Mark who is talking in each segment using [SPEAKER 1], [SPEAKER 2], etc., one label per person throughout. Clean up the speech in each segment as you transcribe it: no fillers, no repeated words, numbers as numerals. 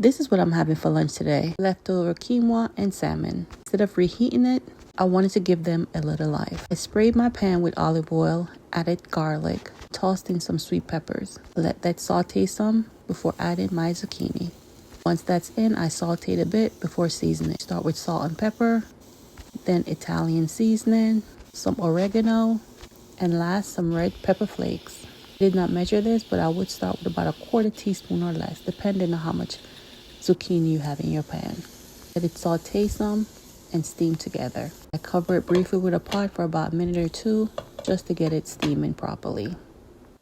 [SPEAKER 1] This is what I'm having for lunch today. Leftover quinoa and salmon. Instead of reheating it, I wanted to give them a little life. I sprayed my pan with olive oil, added garlic, tossed in some sweet peppers. Let that saute some before adding my zucchini. Once that's in, I sauteed a bit before seasoning. Start with salt and pepper, then Italian seasoning, some oregano, and last some red pepper flakes. I did not measure this, but I would start with about 1/4 teaspoon or less, depending on how much zucchini you have in your pan. Let it saute some and steam together. I cover it briefly with a pot for about a minute or two just to get it steaming properly.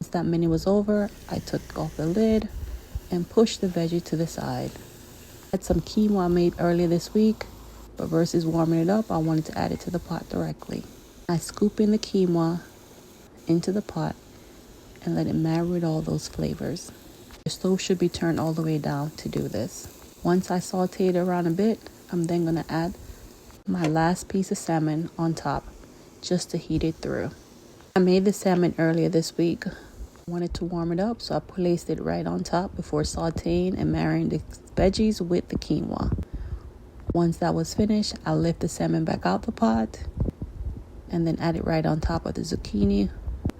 [SPEAKER 1] Once that minute was over, I took off the lid and pushed the veggie to the side. I had some quinoa I made earlier this week, but versus warming it up, I wanted to add it to the pot directly. I scoop in the quinoa into the pot and let it marinate all those flavors. The stove should be turned all the way down to do this. Once I saute it around a bit, I'm then going to add my last piece of salmon on top just to heat it through. I made the salmon earlier this week. I wanted to warm it up, so I placed it right on top before sauteing and marinating the veggies with the quinoa. Once that was finished, I lift the salmon back out the pot and then add it right on top of the zucchini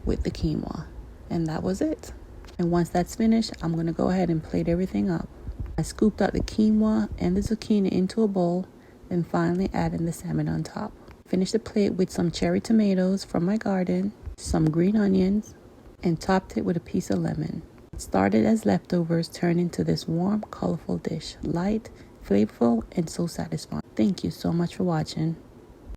[SPEAKER 1] with the quinoa. And that was it. And once that's finished, I'm going to go ahead and plate everything up. I scooped out the quinoa and the zucchini into a bowl, then finally adding the salmon on top. Finished the plate with some cherry tomatoes from my garden, some green onions, and topped it with a piece of lemon. It started as leftovers, turned into this warm, colorful dish. Light, flavorful, and so satisfying. Thank you so much for watching.